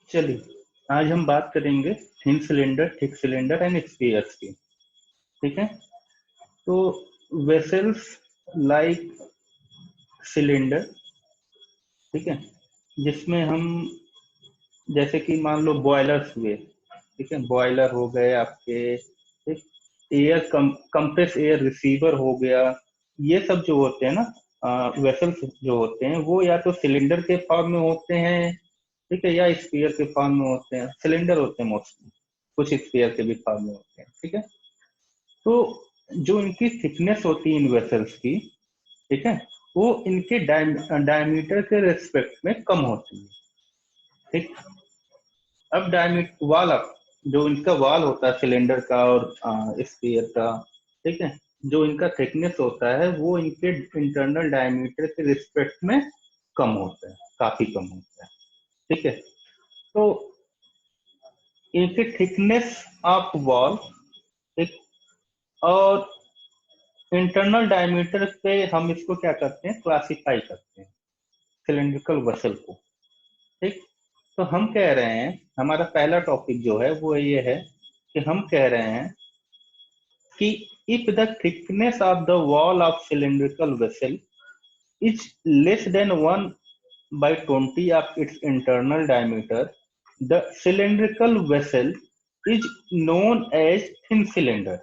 चलिए, आज हम बात करेंगे thin cylinder, thick cylinder and spheres की। ठीक है। तो वेसल्स लाइक सिलेंडर, ठीक है, जिसमें हम जैसे कि मान लो बॉयलर्स हुए, ठीक है, बॉयलर हो गए आपके, ठीक, एयर कंप्रेस एयर रिसीवर हो गया। ये सब जो होते हैं ना वेसल्स जो होते हैं, वो या तो सिलेंडर के फॉर्म में होते हैं, ठीक है, या स्फीयर के फॉर्म में होते हैं। सिलेंडर होते हैं मोस्टली, कुछ स्फीयर के भी फॉर्म में होते हैं। ठीक है। तो जो इनकी थिकनेस होती है इन वेसल्स की, ठीक है, वो इनके डायमीटर के रेस्पेक्ट में कम होती है। ठीक। अब डायमीटर वाल, अब जो इनका वाल होता है सिलेंडर का और स्फीयर का, ठीक है, जो इनका थिकनेस होता है वो इनके इंटरनल डायमीटर के रिस्पेक्ट में कम होता है, काफी कम होता है। ठीक है। तो इनके थिकनेस ऑफ वॉल, ठीक, और इंटरनल डायमीटर पे हम इसको क्या करते हैं, क्लासिफाई करते हैं सिलेंड्रिकल वेसल को। ठीक। तो हम कह रहे हैं, हमारा पहला टॉपिक जो है वो ये है कि हम कह रहे हैं कि if the thickness of the wall of cylindrical vessel is less than 1/20 of its internal diameter, the cylindrical vessel is known as thin cylinder।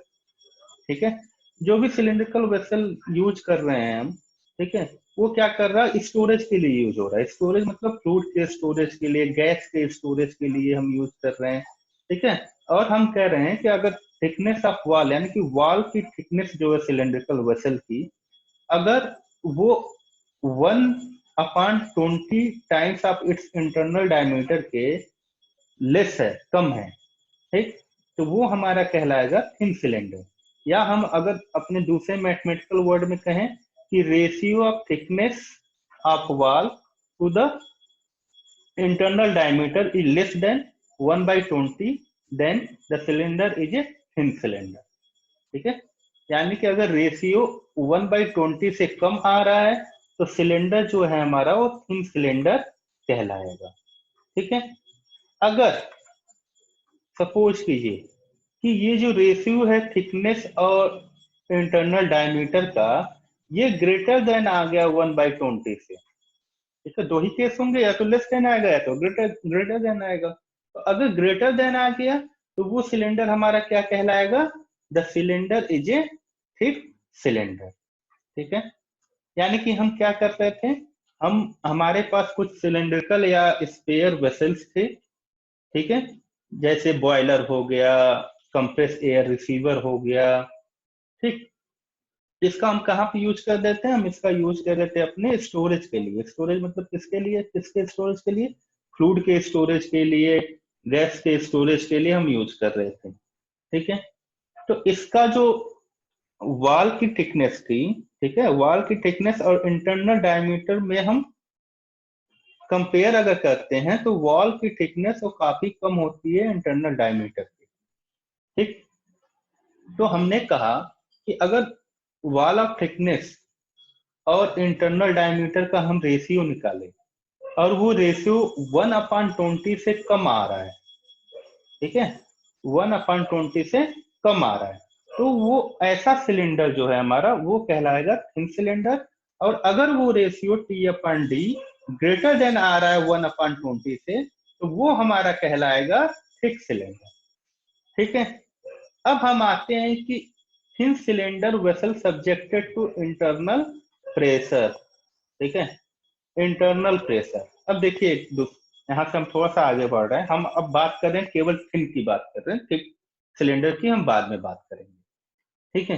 ठीक है। जो भी सिलेंड्रिकल वेसल यूज कर रहे हैं हम, ठीक है, वो क्या कर रहा है, स्टोरेज के लिए यूज हो रहा है। स्टोरेज मतलब फ्लूइड के स्टोरेज के लिए, गैस के स्टोरेज के लिए हम यूज कर रहे हैं। ठीक है। और हम कह रहे हैं कि अगर थिकनेस ऑफ वॉल, यानी कि वॉल की थिकनेस जो है सिलेंड्रिकल वेसल की, अगर वो 1/20 times of its internal diameter के लेस है, कम है, ठीक, तो वो हमारा कहलाएगा थिन सिलेंडर। या हम अगर अपने दूसरे मैथमेटिकल वर्ड में कहें कि ratio of thickness of wall to the internal diameter is less than 1/20, then the cylinder is a thin cylinder. ठीक है। यानी कि अगर रेशियो 1/20 से कम आ रहा है तो सिलेंडर जो है हमारा वो थिन सिलेंडर कहलाएगा। ठीक है। अगर सपोज कीजिए कि ये जो रेशियो है थिकनेस और इंटरनल डायमीटर का, ये ग्रेटर देन आ गया 1/20 से, इसका दो ही केस होंगे, या तो लेस देन आएगा या तो ग्रेटर ग्रेटर देन आएगा। तो अगर ग्रेटर देन आ गया तो वो सिलेंडर हमारा क्या कहलाएगा, the cylinder is A thick cylinder. ठीक है। यानी कि हम क्या कर रहे थे, हम हमारे पास कुछ सिलेंड्रिकल या स्पेयर वेसल्स थे, ठीक है, जैसे बॉयलर हो गया, कंप्रेस एयर रिसीवर हो गया। ठीक। इसका हम कहाँ पे यूज कर देते हैं, हम इसका यूज कर देते हैं अपने स्टोरेज के लिए। स्टोरेज मतलब किसके लिए, किसके स्टोरेज के लिए, फ्लूइड के स्टोरेज के लिए, गैस के स्टोरेज के लिए हम यूज कर रहे थे। ठीक है। तो इसका जो वॉल की थिकनेस थी, ठीक है, वॉल की थिकनेस और इंटरनल डायमीटर में हम कंपेयर अगर करते हैं तो वॉल की थिकनेस वो काफी कम होती है इंटरनल डायमीटर की। ठीक। तो हमने कहा कि अगर वॉल ऑफ थिकनेस और इंटरनल डायमीटर का हम रेशियो निकालें और वो रेशियो 1/20 से कम आ रहा है, ठीक है, 1/20 से कम आ रहा है, तो वो ऐसा सिलेंडर जो है हमारा वो कहलाएगा थिन सिलेंडर। और अगर वो रेशियो T/D ग्रेटर देन आ रहा है 1/20 से, तो वो हमारा कहलाएगा थिक सिलेंडर। ठीक है। अब हम आते हैं कि thin cylinder vessel subjected to internal pressure. ठीक है। Internal pressure. अब देखिए यहाँ से हम थोड़ा सा आगे बढ़ रहे हैं, हम अब बात कर रहे हैं केवल थिन की बात कर रहे हैं, थिक सिलेंडर की हम बाद में बात करेंगे। ठीक है।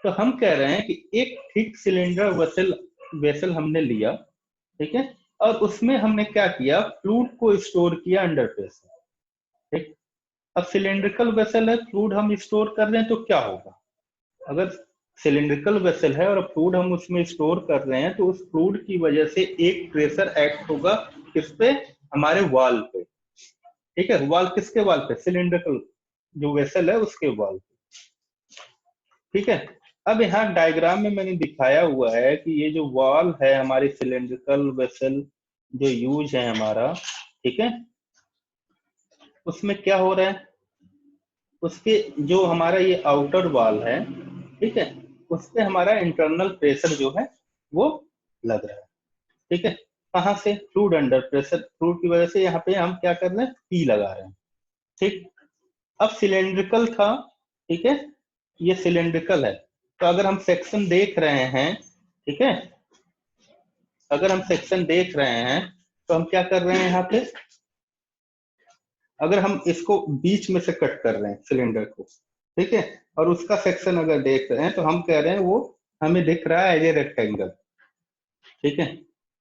तो हम कह रहे हैं कि एक थिक सिलेंडर वेसल वेसल हमने लिया, ठीक है, और उसमें हमने क्या किया, फ्लूइड को स्टोर किया अंडर प्रेशर। ठीक। अब सिलेंड्रिकल वेसल है, फ्लूइड हम स्टोर कर रहे हैं, तो क्या होगा, अगर सिलेंड्रिकल वेसल है और फ्लूइड हम उसमें स्टोर कर रहे हैं, तो उस फ्लूइड की वजह से एक प्रेशर एक्ट होगा किस पे, हमारे वॉल पे। ठीक है। वॉल किसके वॉल पे, सिलेंड्रिकल जो वेसल है उसके वॉल पे। ठीक है। अब यहाँ डायग्राम में मैंने दिखाया हुआ है कि ये जो वॉल है हमारी सिलेंड्रिकल वेसल जो यूज है हमारा, ठीक है, उसमें क्या हो रहा है, उसके जो हमारा ये आउटर वॉल है, ठीक है, उस पे हमारा इंटरनल प्रेशर जो है वो लग रहा है। ठीक है, कहाँ से, फ्लूइड अंडर प्रेशर, फ्लूइड की वजह से यहाँ पे हम क्या कर रहे हैं, पी लगा रहे हैं। ठीक, अब सिलेंड्रिकल था, ठीक है, ये सिलेंड्रिकल है, तो अगर हम सेक्शन देख रहे हैं, ठीक है, अगर हम सेक्शन देख रहे हैं तो हम क्या कर रहे हैं यहाँ पे, अगर हम इसको बीच में से कट कर रहे हैं सिलेंडर को, ठीक है, और उसका सेक्शन अगर देख रहे हैं तो हम कह रहे हैं वो हमें दिख रहा है एज ए रेक्टेंगल। ठीक है,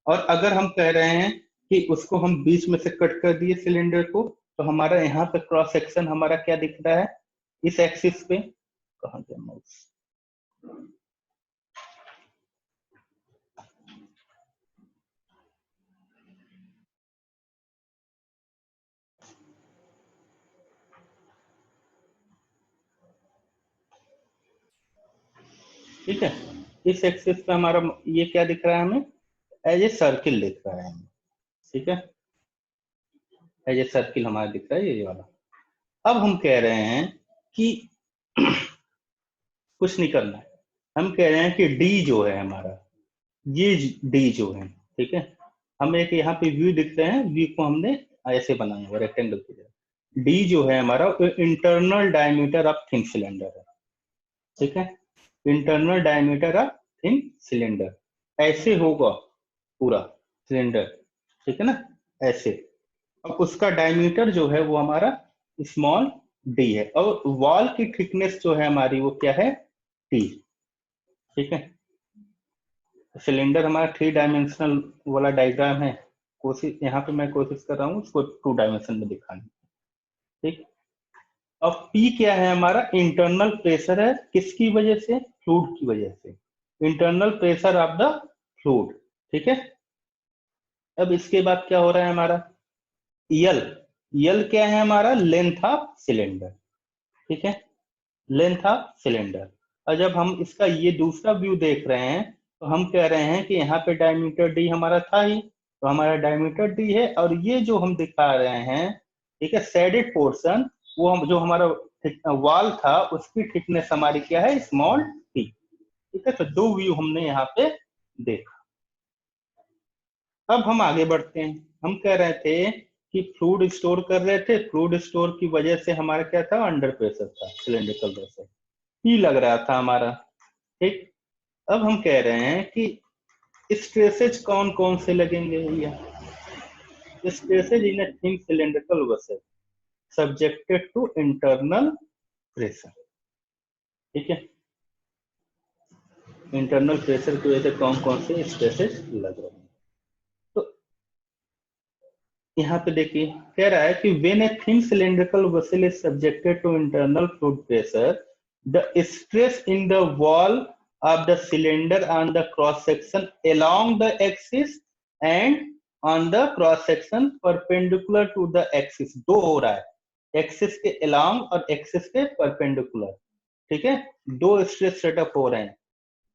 और अगर हम कह रहे हैं कि उसको हम बीच में से कट कर दिए सिलेंडर को, तो हमारा यहाँ पे क्रॉस सेक्शन हमारा क्या दिख रहा है, इस एक्सिस पे, कहाँ गया माउस, ठीक है, इस एक्सिस पे हमारा ये क्या दिख रहा है हमें, एज ए सर्किल दिख रहा है हमें। ठीक है, एज ए सर्किल हमारा दिख रहा है ये वाला। अब हम कह रहे हैं कि कुछ नहीं करना है, हम कह रहे हैं कि डी जो है हमारा, ये डी जो है, ठीक है, हम एक यहाँ पे व्यू दिख रहे हैं, व्यू को हमने ऐसे बनाया हुआ रेक्टेंगल की तरह। डी जो है हमारा internal diameter of thin cylinder है। ठीक है, internal diameter of thin cylinder ऐसे होगा पूरा सिलेंडर, ठीक है ना, ऐसे। अब उसका डायमीटर जो है वो हमारा स्मॉल डी है, और वॉल की थिकनेस जो है हमारी वो क्या है, टी। ठीक है, सिलेंडर हमारा 3 डायमेंशनल वाला डायग्राम है, कोशिश यहाँ पे मैं कोशिश कर रहा हूँ उसको 2 डायमेंशन में दिखाने। ठीक, अब P क्या है हमारा, इंटरनल प्रेशर है, किसकी वजह से, फ्लूइड की वजह से, internal pressure of the fluid. ठीक है, अब इसके बाद क्या हो रहा है हमारा, यल, यल क्या है हमारा, लेंथ ऑफ सिलेंडर। ठीक है, लेंथ ऑफ सिलेंडर। और जब हम इसका ये दूसरा व्यू देख रहे हैं तो हम कह रहे हैं कि यहाँ पे डायमीटर डी हमारा था ही, तो हमारा डायमीटर डी है, और ये जो हम दिखा रहे हैं, ठीक है, शेडेड पोर्शन, वो हम जो हमारा वॉल था उसकी थिकनेस हमारी क्या है, स्मॉल टी। ठीक है, तो 2 व्यू हमने यहाँ पे देखा। अब हम आगे बढ़ते हैं, हम कह रहे थे कि फ्लूइड स्टोर कर रहे थे, फ्लूइड स्टोर की वजह से हमारा क्या था, अंडर प्रेशर था, सिलेंड्रिकल प्रेशर ही लग रहा था हमारा। ठीक, अब हम कह रहे हैं कि स्ट्रेसेज कौन कौन से लगेंगे भैया, stresses in a thin cylindrical vessel subjected to internal pressure. ठीक है, इंटरनल प्रेशर की वजह से कौन कौन से स्ट्रेसेज लग रहे हैं, तो यहाँ पे देखिए कह रहा है कि when a thin cylindrical vessel is subjected to internal fluid pressure, the stress in the wall of the cylinder on the cross section along the axis and on the cross section perpendicular to the axis, दो हो रहा है, axis के along और axis के perpendicular। ठीक है, 2 stress setup हो रहे हैं,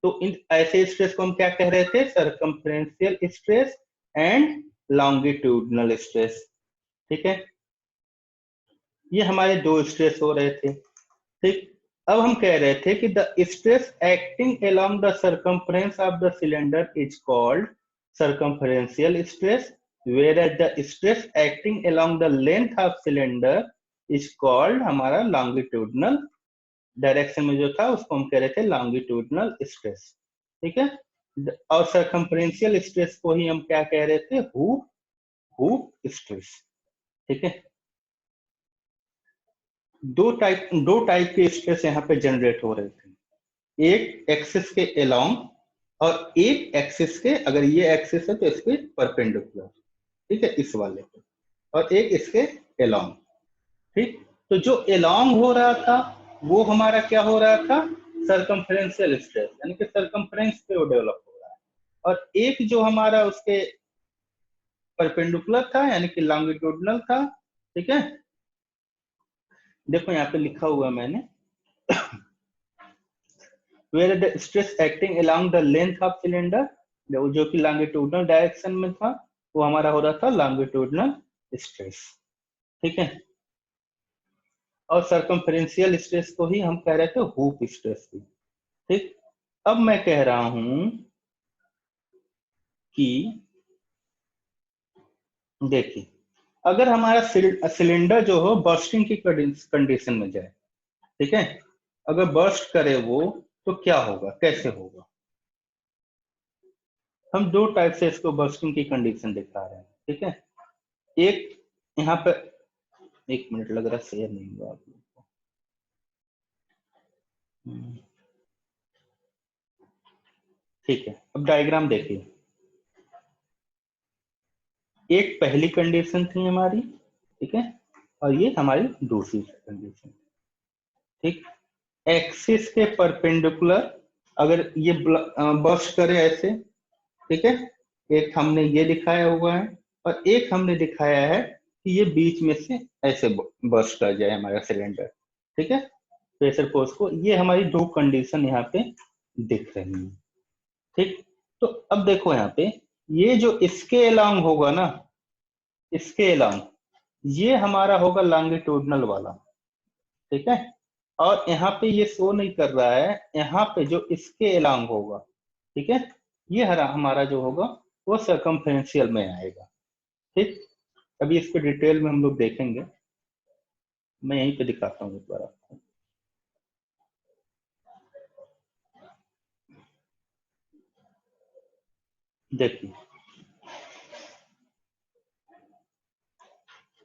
तो इन ऐसे स्ट्रेस को हम क्या कह रहे थे, circumferential stress and longitudinal stress. ठीक है, ये हमारे 2 स्ट्रेस हो रहे थे। ठीक, अब हम कह रहे थे कि the stress acting along the circumference of the cylinder is called circumferential stress, whereas the stress acting along the length of cylinder is called हमारा longitudinal, डायरेक्शन में जो था उसको हम कह रहे थे longitudinal स्ट्रेस। ठीक है, और सर्कम्फ्रेंशियल स्ट्रेस को ही हम क्या कह रहे थे, हुप हुप स्ट्रेस। ठीक है, दो टाइप के स्ट्रेस यहाँ पे जनरेट हो रहे थे, एक एक्सिस के अलोंग और एक एक्सिस के, अगर ये एक्सिस है तो इसके परपेंडिकुलर, ठीक है, इस वाले पे, और एक इसके अलोंग। ठीक, तो जो अलोंग हो रहा था वो हमारा क्या हो रहा था, सर्कम्फ्रेंशियल स्ट्रेस, यानी कि सर्कम्फ्रेंस पे वो डेवलप हो रहा है, और एक जो हमारा उसके परपेंडिकुलर था यानी कि लॉन्गिट्यूडनल था। ठीक है, देखो यहाँ पे लिखा हुआ मैंने, where the stress acting along the length of cylinder, जो कि longitudinal डायरेक्शन में था, वो हमारा हो रहा था longitudinal stress। ठीक है, और सरकमफ्रेंशियल स्ट्रेस को ही हम कह रहे थे हुप स्ट्रेस भी। ठीक, अब मैं कह रहा हूं कि देखिए, अगर हमारा सिलेंडर जो हो बर्स्टिंग की कंडीशन में जाए, ठीक है, अगर बर्स्ट करे वो, तो क्या होगा, कैसे होगा। हम दो टाइप से इसको बर्स्टिंग की कंडीशन दिखा रहे हैं, ठीक है। एक यहाँ पे, एक मिनट लग रहा है शेयर नहीं हुआ आप लोग को। ठीक है, अब डायग्राम देखिए। एक पहली कंडीशन थी हमारी, ठीक है, और ये हमारी दूसरी कंडीशन। ठीक, एक्सिस के परपेंडिकुलर अगर ये बर्स्ट करे ऐसे, ठीक है, एक हमने ये दिखाया हुआ है और एक हमने दिखाया है कि ये बीच में से ऐसे बर्स्ट कर जाए हमारा सिलेंडर, ठीक है, प्रेशर फोर्स को। ये हमारी दो कंडीशन यहाँ पे दिख रही है। ठीक, तो अब देखो यहाँ पे, ये जो इसके अलोंग होगा ना, इसके अलोंग, ये हमारा होगा लॉन्गिट्यूडनल वाला, ठीक है। और यहाँ पे ये शो नहीं कर रहा है, यहाँ पे जो इसके अलोंग होगा, ठीक है, ये हमारा जो होगा वो सर्कमफ्रेंशियल में आएगा। ठीक, अभी इसको डिटेल में हम लोग देखेंगे, मैं यहीं पे दिखाता हूँ एक बार आपको। देखिए,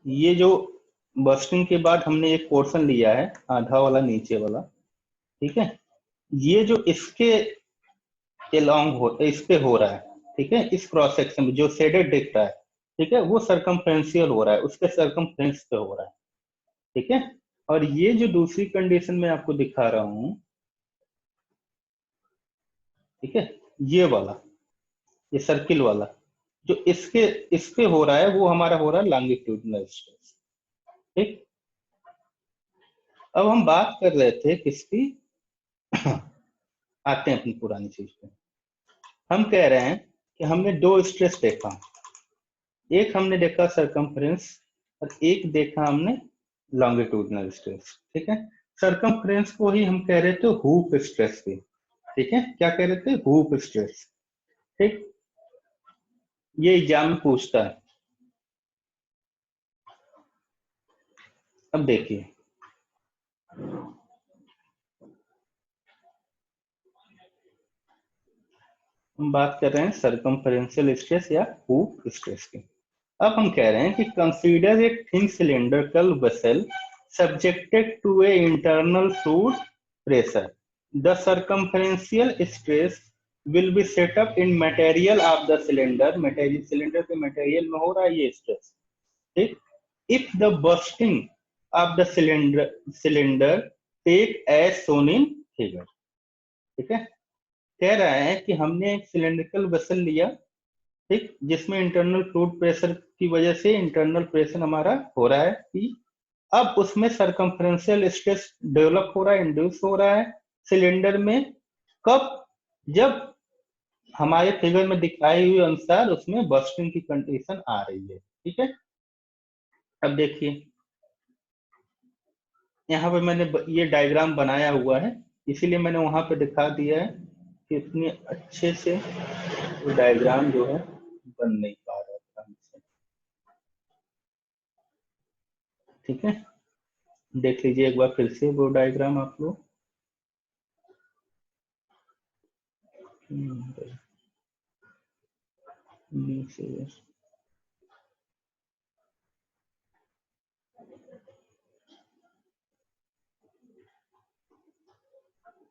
ये जो बर्स्टिंग के बाद हमने एक पोर्शन लिया है आधा वाला नीचे वाला, ठीक है, ये जो इसके अलोंग हो, इस पे हो रहा है, ठीक है, इस क्रॉस सेक्शन में जो शेडेड दिख रहा है, ठीक है, वो सर्कमफ्रेंशियल हो रहा है, उसके सर्कमफ्रेंस पे हो रहा है, ठीक है। और ये जो दूसरी कंडीशन में आपको दिखा रहा हूं, ठीक है, ये वाला, ये सर्किल वाला जो इसके इस पे हो रहा है, वो हमारा हो रहा है लॉन्गिट्यूडिनल स्ट्रेस। ठीक, अब हम बात कर रहे थे किसकी आते हैं अपनी पुरानी चीज पे। हम कह रहे हैं कि हमने दो स्ट्रेस देखा, एक हमने देखा सरकमफ्रेंस और एक देखा हमने लॉन्गिट्यूडिनल स्ट्रेस, ठीक है। सरकमफ्रेंस को ही हम कह रहे थे हुप स्ट्रेस भी, ठीक है, क्या कह रहे थे, हुप स्ट्रेस। ठीक, ये एग्जाम में पूछता है। अब देखिए, हम बात कर रहे हैं सरकमफ्रेंशियल स्ट्रेस या हुप स्ट्रेस की। अब हम कह रहे हैं कि consider a thin cylindrical vessel subjected to a internal fluid pressure. The circumferential stress will be set up in material of the cylinder. Material cylinder के material में हो रहा है ये stress, ठीक। If the bursting of the cylinder take as shown in figure, ठीक है। कह रहा है कि हमने एक सिलेंड्रिकल वेसल लिया, ठीक, जिसमें इंटरनल फ्लूइड प्रेशर की वजह से इंटरनल प्रेशर हमारा हो रहा है कि अब उसमें सरकमफ्रेंशियल स्ट्रेस डेवलप हो रहा है, इंड्यूस हो रहा है सिलेंडर में। कब, जब हमारे फिगर में दिखाई हुई अनुसार उसमें बर्स्टिंग की कंडीशन आ रही है, ठीक है। अब देखिए, यहाँ पे मैंने ये डायग्राम बनाया हुआ है, इसीलिए मैंने वहां पे दिखा दिया है कि इतने अच्छे से वो डायग्राम जो है बन नहीं पा रहा था हमसे, ठीक है। देख लीजिए एक बार फिर से वो डायग्राम आप लोग।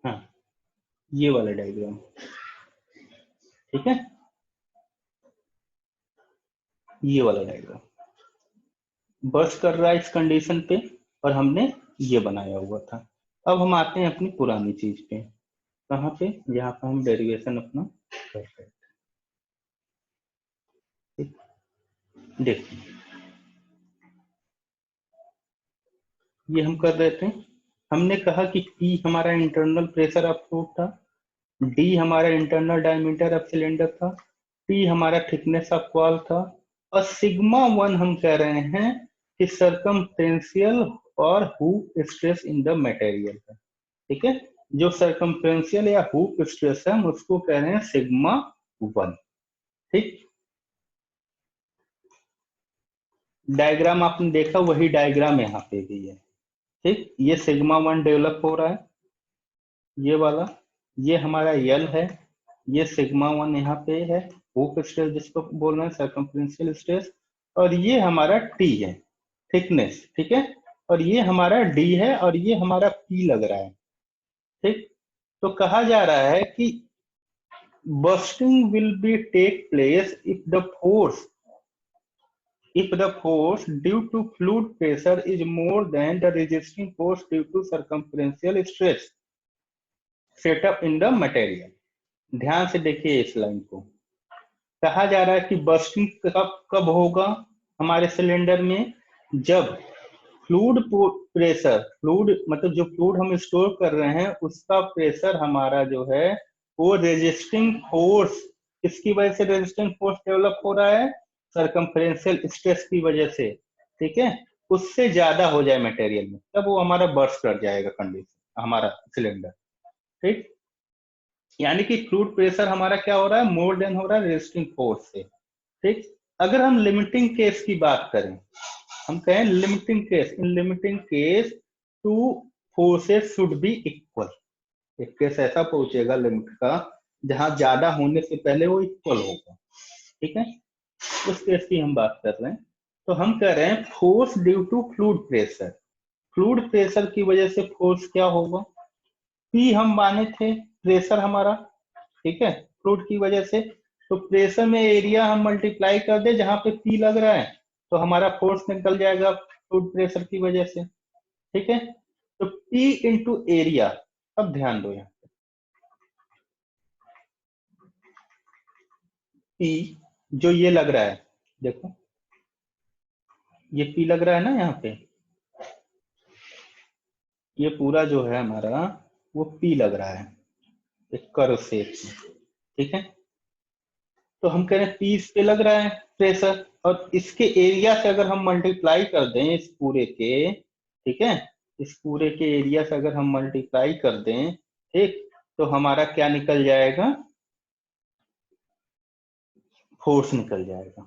हाँ, ये वाला डायग्राम, ठीक है, ये वाला डायग्राम बर्स्ट कर रहा है इस कंडीशन पे और हमने ये बनाया हुआ था। अब हम आते हैं अपनी पुरानी चीज पे, कहाँ पे, जहाँ पे हम डेरिवेशन अपना कर रहे थे। देखिए, ये हम कर रहे थे, हमने कहा कि P हमारा इंटरनल प्रेशर ऑफ फ्लूइड था, D हमारा इंटरनल डायमीटर ऑफ सिलेंडर था, T हमारा थिकनेस ऑफ वॉल था, और सिग्मा 1 हम कह रहे हैं कि सरकमफ्रेंशियल और hook stress in the material है। ठीक है, जो सरकमफ्रेंशियल या हुक स्ट्रेस है हम उसको कह रहे हैं सिग्मा 1। ठीक, डायग्राम आपने देखा, वही डायग्राम यहाँ पे भी है। ठीक, ये सिग्मा 1 डेवलप हो रहा है, ये वाला, ये हमारा यल है, ये सिग्मा 1 यहाँ पे है, हुक स्ट्रेस जिसको बोल रहे हैं सरकमफ्रेंशियल स्ट्रेस, और ये हमारा टी है, थिकनेस। ठीक है, और ये हमारा डी है, और ये हमारा पी लग रहा है। ठीक, तो कहा जा रहा है कि bursting will be take place if the force due to fluid pressure is more than the resisting force due to circumferential stress set up in the material। ध्यान से देखिए इस लाइन को, कहा जा रहा है कि बर्स्टिंग कब कब होगा हमारे सिलेंडर में, जब फ्लूइड प्रेशर, फ्लूइड मतलब जो फ्लूइड हम स्टोर कर रहे हैं उसका प्रेशर हमारा जो है वो रेजिस्टिंग फोर्स, किसकी वजह से रेजिस्टिंग फोर्स डेवलप हो रहा है, सरकमफ्रेंशियल स्ट्रेस की वजह से। ठीक है, उससे ज्यादा हो जाए मटेरियल में, तब वो हमारा बर्स्ट कर जाएगा कंडीशन हमारा सिलेंडर। ठीक, यानी कि फ्लूइड प्रेशर हमारा क्या हो रहा है, मोर देन हो रहा है रेजिस्टिंग फोर्स से। ठीक, अगर हम लिमिटिंग केस की बात करें, हम कहें limiting case, in limiting case two forces should be equal. एक केस ऐसा पहुंचेगा लिमिट का जहां ज्यादा होने से पहले वो इक्वल होगा। ठीक है, उस केस की हम बात कर रहे हैं। तो हम कह रहे हैं force due to fluid pressure, fluid pressure की वजह से फोर्स क्या होगा, पी हम माने थे प्रेशर हमारा। ठीक है, फ्लूइड की वजह से, तो प्रेशर में एरिया हम मल्टीप्लाई कर दे जहां पे पी लग रहा है, तो हमारा फोर्स निकल जाएगा फ्लूइड प्रेशर की वजह से। ठीक है, तो पी इंटू एरिया, अब ध्यान दो यहाँ पी जो ये लग रहा है, देखो ये पी लग रहा है ना यहाँ पे, ये पूरा जो है हमारा वो पी लग रहा है एक कर्व शेप में। ठीक है, तो हम कह रहे हैं पी इस पे लग रहा है प्रेशर, और इसके एरिया से अगर हम मल्टीप्लाई कर दें इस पूरे के, ठीक है, इस पूरे के एरिया से अगर हम मल्टीप्लाई कर दें, ठीक, तो हमारा क्या निकल जाएगा, फोर्स निकल जाएगा।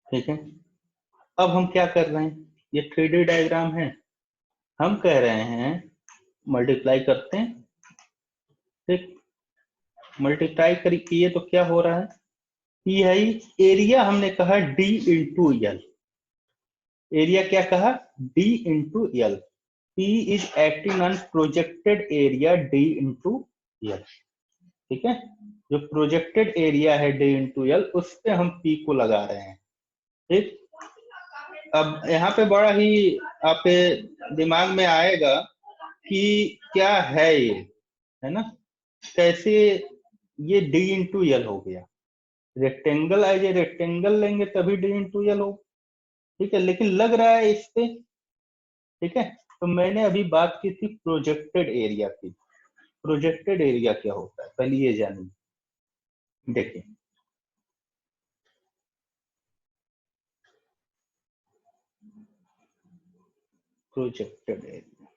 ठीक है, अब हम क्या कर रहे हैं, ये 3D डायग्राम है, हम कह रहे हैं मल्टीप्लाई करते हैं। ठीक, मल्टीप्लाई किए तो क्या हो रहा है, पी है, एरिया हमने कहा डी इंटू यल, एरिया क्या कहा, D into L, P is acting on projected area D into यल। ठीक है, जो प्रोजेक्टेड एरिया है डी इंटू यल, उस पे हम पी को लगा रहे हैं। ठीक, अब यहाँ पे बड़ा ही आपके दिमाग में आएगा कि क्या है ये, है ना, कैसे ये डी इंटू यल हो गया, रेक्टेंगल एज ए रेक्टेंगल लेंगे तभी डी इंटू यल हो। ठीक है, लेकिन लग रहा है इस पे। ठीक है, तो मैंने अभी बात की थी प्रोजेक्टेड एरिया की, प्रोजेक्टेड एरिया क्या होता है पहले ये जानिए। देखिए प्रोजेक्टेड एरिया,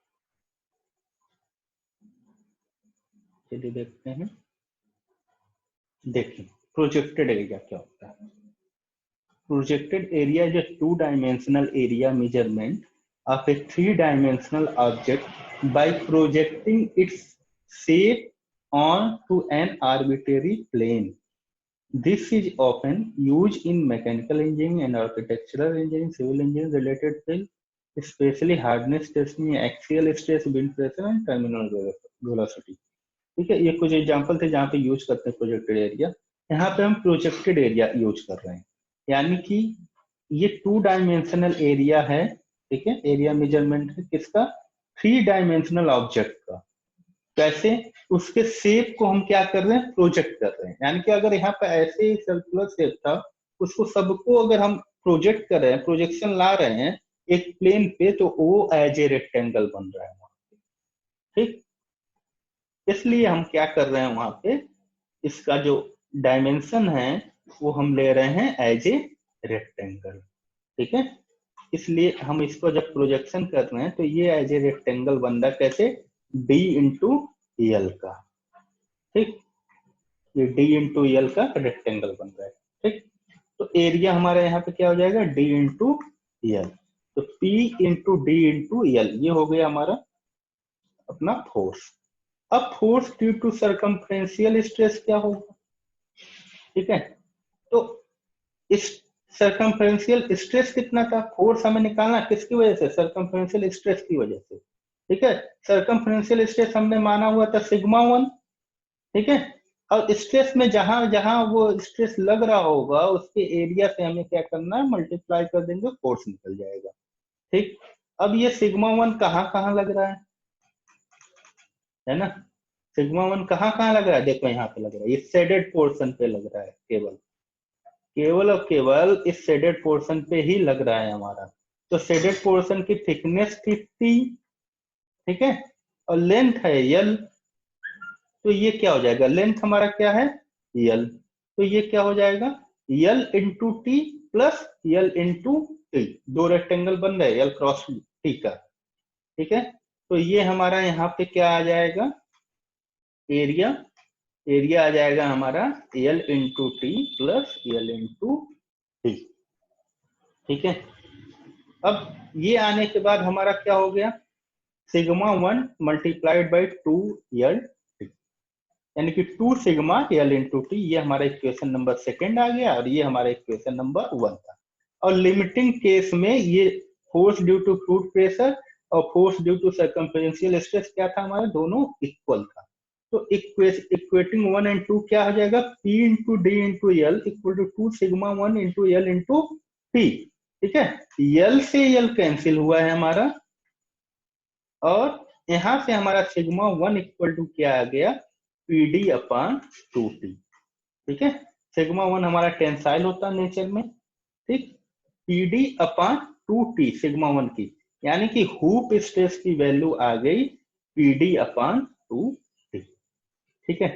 चलिए देखते हैं। देखिए प्रोजेक्टेड एरिया क्या होता है, projected area is a two-dimensional area measurement of a three-dimensional object by projecting its shape onto an arbitrary plane. This is often used in mechanical engineering and architectural engineering, civil engineering related field, especially hardness testing, axial stress, wind pressure and terminal velocity. ठीक है, ये कुछ example थे जहाँ पे use करते हैं projected area. यहाँ पे हम प्रोजेक्टेड एरिया यूज कर रहे हैं, यानी कि ये टू डायमेंशनल एरिया है। ठीक है, एरिया मेजरमेंट है किसका, थ्री डायमेंशनल ऑब्जेक्ट का। कैसे, उसके शेप को हम क्या कर रहे हैं, प्रोजेक्ट कर रहे हैं, यानी कि अगर यहाँ पे ऐसे सर्कुलर शेप था, उसको सबको अगर हम प्रोजेक्ट कर रहे हैं, प्रोजेक्शन ला रहे हैं एक प्लेन पे, तो वो एज ए रेक्टेंगल बन रहा है। ठीक, इसलिए हम क्या कर रहे हैं वहां पे, इसका जो डायमेंशन है वो हम ले रहे हैं एज ए रेक्टेंगल। ठीक है, इसलिए हम इसको जब प्रोजेक्शन कर रहे हैं तो ये एज ए रेक्टेंगल बन रहा है, कैसे, डी इंटू यल का, ठीक, ये डी इंटू यल का रेक्टेंगल बन रहा है, ठीक। तो एरिया हमारा यहाँ पे क्या हो जाएगा, डी इंटू यल, तो P into D into L, ये हो गया हमारा अपना फोर्स। अब force due to circumferential stress क्या होगा, ठीक है। तो इस सरकमफ्रेंशियल स्ट्रेस कितना था, फोर्स हमें निकालना किसकी वजह से, सरकमफ्रेंशियल स्ट्रेस की वजह से, ठीक है। सरकमफ्रेंशियल स्ट्रेस हमने माना हुआ था सिग्मा 1, ठीक है। और स्ट्रेस में जहां जहां वो स्ट्रेस लग रहा होगा उसके एरिया से हमें क्या करना है, मल्टीप्लाई कर देंगे, फोर्स निकल जाएगा, ठीक। अब ये सिग्मा 1 कहाँ कहाँ लग रहा है ना, सिग्मा 1 कहाँ कहाँ लग रहा है, देखो यहाँ पे लग रहा है, ये शेडेड पोर्शन पे लग रहा है, केवल केवल और केवल इस शेडेड पोर्शन पे ही लग रहा है हमारा। तो शेडेड पोर्शन की थिकनेस थी टी, ठीक है, और लेंथ है यल, तो ये क्या हो जाएगा, लेंथ हमारा क्या है यल, तो ये क्या हो जाएगा, यल इंटू टी प्लस यल इंटू टी, दो रेक्टेंगल बन रहे यल क्रॉस टी का, ठीक है। तो ये हमारा यहाँ पे क्या आ जाएगा, एरिया, एरिया आ जाएगा हमारा यल इंटू टी प्लस यल इंटू टी, ठीक है। अब ये आने के बाद हमारा क्या हो गया, सिग्मा 1 मल्टीप्लाइड बाई 2 यल, यानी कि 2 सिग्मा यल इंटू टी, ये हमारा इक्वेशन नंबर 2 आ गया, और ये हमारा इक्वेशन नंबर 1 था। और लिमिटिंग केस में ये force due to fluid pressure और force due to circumferential stress क्या था हमारा, दोनों इक्वल था। तो इक्वेटिंग 1 एंड 2 क्या हो जाएगा, P into D into L equal to 2 sigma 1 into L into T, ठीक है। यल से यल कैंसिल हुआ है हमारा, और यहां से हमारा सिग्मा 1 इक्वल टू क्या आ गया, पी डी अपॉन 2T, ठीक है। सिग्मा 1 हमारा टेंसाइल होता है नेचर में, ठीक, P D upon 2T sigma 1 की, यानी कि हुप स्ट्रेस की वैल्यू आ गई पी डी अपॉन 2T, ठीक है।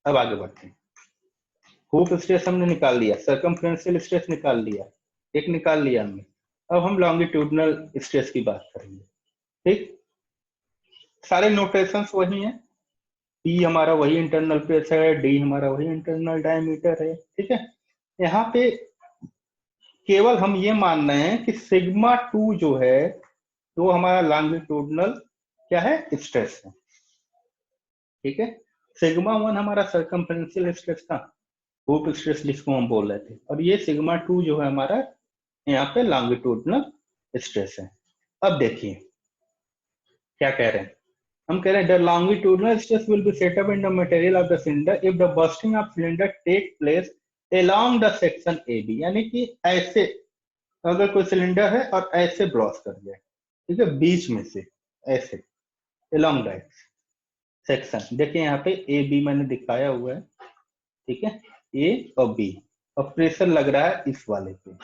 अब आगे बढ़ते हैं, हुप स्ट्रेस हमने निकाल लिया, सर्कमफ्रेंशियल स्ट्रेस निकाल लिया, एक निकाल लिया हमने। अब हम लॉन्गिट्यूडनल स्ट्रेस की बात करेंगे, ठीक। सारे नोटेशंस वही हैं, पी हमारा वही इंटरनल प्रेशर है, डी हमारा वही इंटरनल डायमीटर है, ठीक है। यहाँ पे केवल हम ये मान रहे हैं कि सिग्मा 2 जो है वो हमारा लॉन्गिट्यूडनल क्या है, स्ट्रेस है, ठीक है। सिग्मा 1 हमारा सर्कमफ्रेंशियल स्ट्रेस था, हुप स्ट्रेस जिसको हम बोल रहे थे, और ये सिग्मा 2 जो है हमारा यहाँ पे लॉन्गिट्यूडनल स्ट्रेस है। अब देखिए क्या कह रहे हैं, हम कह रहे हैं the longitudinal stress will be set up in the material of the cylinder if the bursting of cylinder take place along the section A B, यानी कि ऐसे अगर कोई सिलेंडर है और ऐसे ब्रॉस कर जाए, ठीक है, बीच में से ऐसे अलोंग दैट सेक्शन, देखिए यहाँ पे ए बी मैंने दिखाया हुआ है, ठीक है, ए और बी, और प्रेशर लग रहा है इस वाले पे,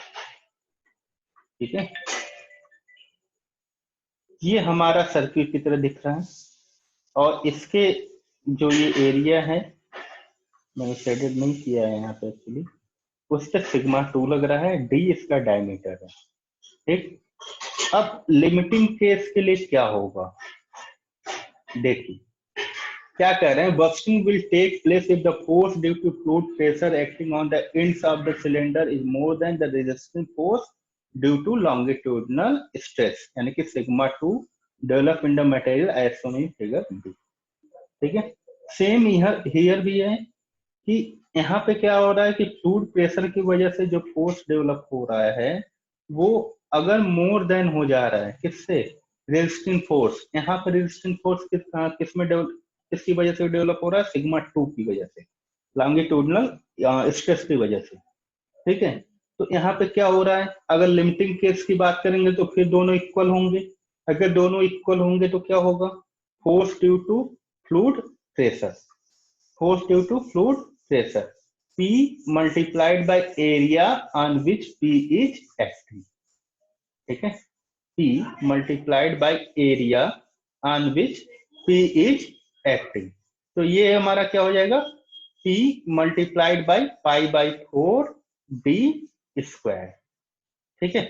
ठीक है। ये हमारा सर्किल की तरह दिख रहा है, और इसके जो ये एरिया है मैंने शेडेड नहीं किया है यहाँ पे एक्चुअली, उस पर सिग्मा 2 लग रहा है, डी इसका डायमीटर है, ठीक। अब लिमिटिंग केस के लिए क्या होगा, देखिए क्या कह रहे हैं, bursting will take place if the force due to fluid pressure acting on the ends of the cylinder is more than the resisting force due to longitudinal stress, यानी कि sigma 2 develop in the material as shown in figure B, ठीक है। Same here भी है कि यहाँ पे क्या हो रहा है कि फ्लूइड प्रेशर की वजह से जो फोर्स डेवलप हो रहा है वो अगर मोर देन हो जा रहा है किससे, रेजिस्टिंग फोर्स, यहाँ पे रेजिस्टिंग फोर्स किसमें किसकी वजह से डेवलप हो रहा है, सिग्मा 2 की वजह से, लॉन्गिट्यूडनल स्ट्रेस की वजह से, ठीक है। तो यहाँ पे क्या हो रहा है, अगर लिमिटिंग केस की बात करेंगे तो फिर दोनों इक्वल होंगे, अगर दोनों इक्वल होंगे तो क्या होगा, force due to fluid pressure, force due to fluid pressure, P multiplied by area on which P is acting, ठीक है, P multiplied by area on which P is acting, तो ये हमारा क्या हो जाएगा, P multiplied by pi by 4 D square, ठीक है।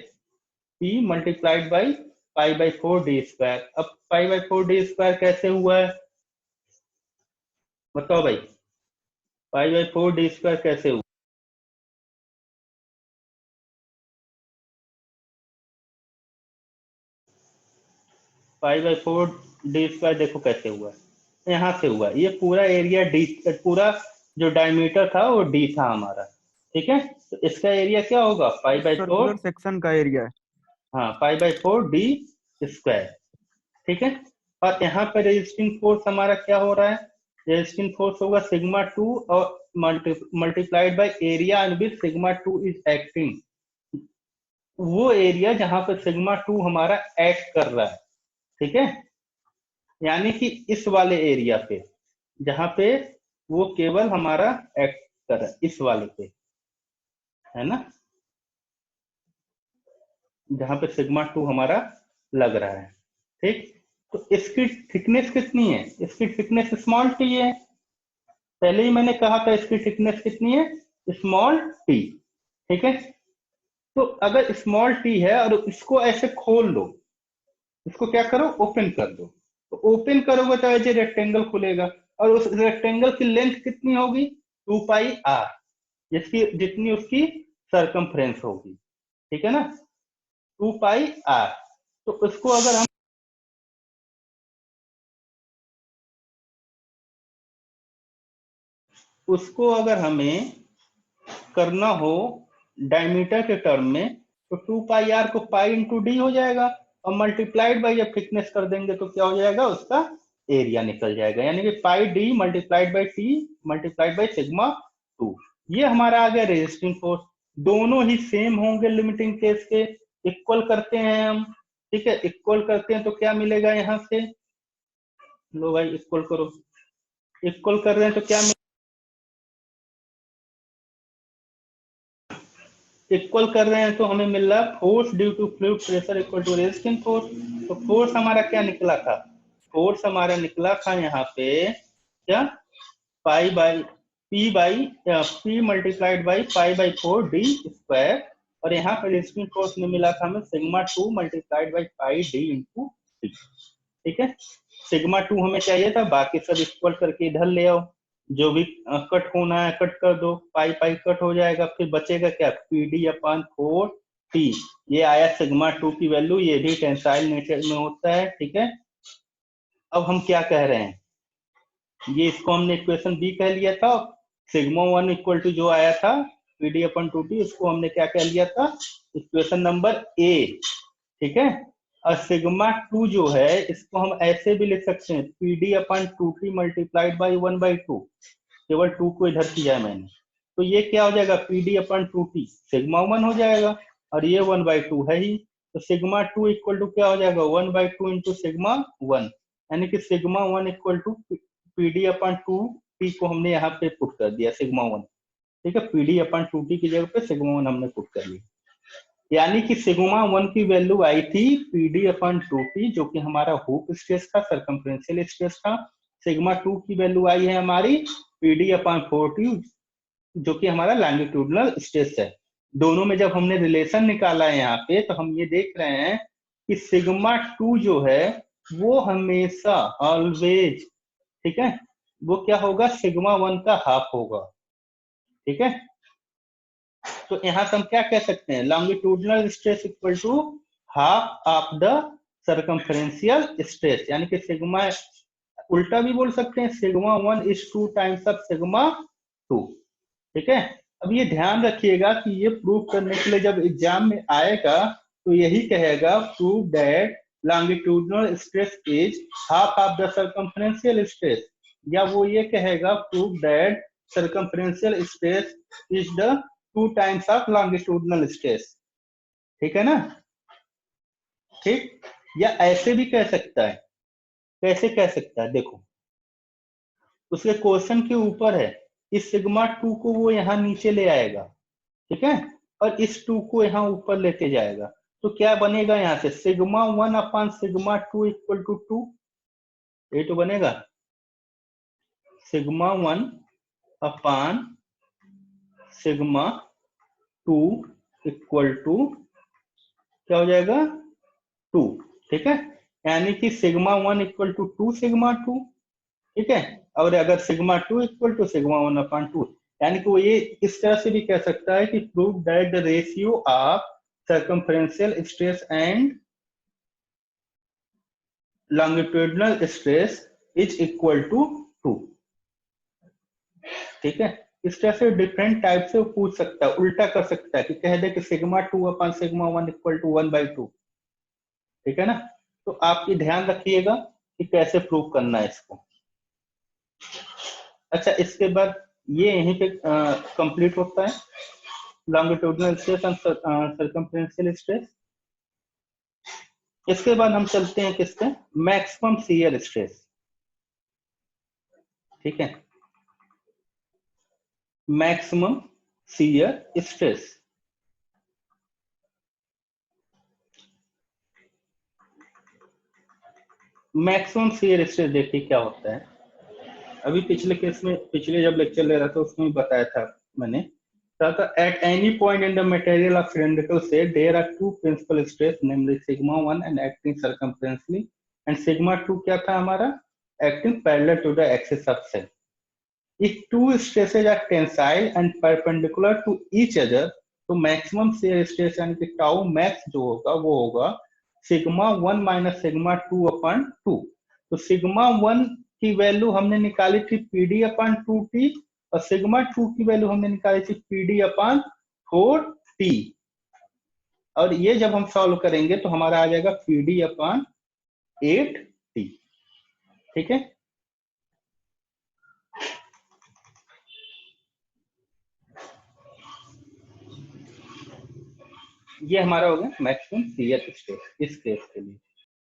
T multiplied by pi by 4d²। अब पाई बाई 4d² कैसे हुआ है बताओ भाई, पाई बाई 4d² कैसे हुआ? पाई बाई 4d² देखो कैसे हुआ, यहाँ से हुआ। ये पूरा एरिया डी, पूरा जो डायमीटर था वो डी था हमारा, ठीक है। तो इसका एरिया क्या होगा, पाई बाई 4, सर्कुलर सेक्शन का एरिया है। हाँ पाई बाई 4d², ठीक है। और यहाँ पे रेजिस्टिंग फोर्स हमारा क्या हो रहा है, रेजिस्टिंग फोर्स होगा σ2 और multiplied by area in which σ2 is acting. वो एरिया जहां पे σ2 हमारा एक्ट कर रहा है, ठीक है। यानी कि इस वाले एरिया पे जहां पे वो केवल हमारा एक्ट कर रहा है, इस वाले पे, है ना, जहां पे σ2 हमारा लग रहा है, ठीक। तो इसकी थिकनेस कितनी है, इसकी थिकनेस स्मॉल टी है। पहले ही मैंने कहा था इसकी थिकनेस कितनी है, स्मॉल टी, ठीक है। तो अगर स्मॉल टी है और इसको ऐसे खोल दो, इसको क्या करो, ओपन कर दो, तो ओपन करोगे तो ऐसे रेक्टेंगल खुलेगा, और उस रेक्टेंगल की लेंथ कितनी होगी, 2πr, जिसकी जितनी उसकी सरकमफ्रेंस होगी, ठीक है ना, 2πr। तो उसको अगर हम, उसको अगर हमें करना हो डायमीटर के टर्म में, तो 2πr को पाई इंटू डी हो जाएगा, और मल्टीप्लाइड बाई जब थिकनेस कर देंगे तो क्या हो जाएगा, उसका एरिया निकल जाएगा, यानी कि pi D multiplied by T multiplied by σ2। ये हमारा आ गया रेजिस्टिंग फोर्स। दोनों ही सेम होंगे लिमिटिंग केस के, इक्वल करते हैं हम, ठीक है। इक्वल करते हैं तो क्या मिलेगा यहाँ से, लो भाई इक्वल करो, इक्वल कर रहे हैं तो क्या, इक्वल कर रहे हैं तो हमें मिल रहा है force due to fluid pressure equal to resisting force. तो फोर्स हमारा क्या निकला था, फोर्स हमारा निकला था यहाँ पे क्या, pi by P multiplied by pi by 4d², और यहाँ पे रेजिस्टिंग फोर्स में मिला था हमें σ2 multiplied by pi D into D, ठीक है। σ2 हमें चाहिए था, बाकी सब इक्वल करके इधर ले आओ, जो भी कट होना है कट कर दो, पाई पाई कट हो जाएगा, फिर बचेगा क्या, PD/4t। ये आया σ2 की वैल्यू, ये भी टेंसाइल नेचर में होता है, ठीक है। अब हम क्या कह रहे हैं, ये इसको हमने इक्वेशन बी कह लिया था, σ1 इक्वल टू जो आया था PD/2t, इसको हमने क्या कह लिया था, इक्वेशन नंबर ए, ठीक है। और σ2 जो है इसको हम ऐसे भी लिख सकते हैं, PD/2t मल्टीप्लाइड बाई 1/2, केवल 2 को इधर किया है मैंने, तो ये क्या हो जाएगा, PD/2t σ1 हो जाएगा, और ये 1/2 है ही, तो σ2 इक्वल टू क्या हो जाएगा, 1/2 इंटू σ1, यानी कि σ1 इक्वल टू PD/2t को हमने यहाँ पे पुट कर दिया σ1, ठीक है। PD/2t की जगह पे σ1 हमने पुट कर लिया, यानी कि σ1 की वैल्यू आई थी PD/2t, जो कि हमारा हुक स्ट्रेस था, सरकमफ्रेंशियल स्ट्रेस था। σ2 की वैल्यू आई है हमारी PD/4t, जो कि हमारा लॉन्गिट्यूडनल स्ट्रेस है। दोनों में जब हमने रिलेशन निकाला है यहाँ पे, तो हम ये देख रहे हैं कि σ2 जो है वो हमेशा ऑलवेज, ठीक है, वो क्या होगा, σ1 का हाफ होगा, ठीक है। तो यहाँ से हम क्या कह सकते हैं, longitudinal stress equal to half of the circumferential stress, यानी कि सिग्मा, उल्टा भी बोल सकते हैं, σ1 इज 2 टाइम्स ऑफ σ2, ठीक है। अब ये ध्यान रखिएगा कि ये प्रूव करने के लिए जब एग्जाम में आएगा तो यही कहेगा prove that longitudinal stress is half of the circumferential stress, या वो ये कहेगा prove that circumferential stress is the 2 times of longitudinal stress, ठीक है ना, ठीक। या ऐसे भी कह सकता है, कैसे कह सकता है, देखो उसके क्वेश्चन के ऊपर है, इस σ2 को वो यहाँ नीचे ले आएगा, ठीक है, और इस 2 को यहाँ ऊपर लेके जाएगा, तो क्या बनेगा यहाँ से, σ1 अपॉन σ2 इक्वल टू 2, ये तो बनेगा σ1 अपॉन σ2 इक्वल टू क्या हो जाएगा 2, ठीक है। यानी कि सिग्मा 1 इक्वल टू 2 सिग्मा 2, ठीक है। और अगर सिग्मा 2 इक्वल टू सिग्मा 1/2, यानी कि वो ये इस तरह से भी कह सकता है कि prove that the ratio of circumferential stress and longitudinal stress is equal to 2, ठीक है। इस तरह से डिफरेंट टाइप से पूछ सकता है, उल्टा कर सकता है कि कह दे कि सिग्मा 2/सिग्मा 1 इक्वल टू 1/2, ठीक है ना। तो आप ये ध्यान रखिएगा कि कैसे प्रूव करना है इसको। अच्छा, इसके बाद ये यहीं पे कंप्लीट होता है longitudinal stress and circumferential stress. इसके बाद हम चलते हैं किसके, मैक्सिमम शियर स्ट्रेस, ठीक है। Maximum shear stress, maximum shear stress देखिए क्या होता है। अभी पिछले केस में, पिछले जब लेक्चर ले रहा था उसमें भी बताया था मैंने, at any point in the material of cylindrical shell there are two principal stress namely sigma 1 and acting circumferentially and sigma 2 क्या था हमारा, acting parallel to the axis of shell. If two stresses are tensile and perpendicular to each other, तो maximum shear stress यानी कि tau max जो होगा वो होगा सिग्मा 1 माइनस सिग्मा 2/2। तो सिग्मा 1 की वैल्यू हमने निकाली थी PD/2T और सिग्मा 2 की वैल्यू हमने निकाली थी PD/4T। और ये जब हम सॉल्व करेंगे तो हमारा आ जाएगा PD/8T, ठीक है। ये हमारा हो गया मैक्सिमम शियर स्ट्रेस इस केस के लिए।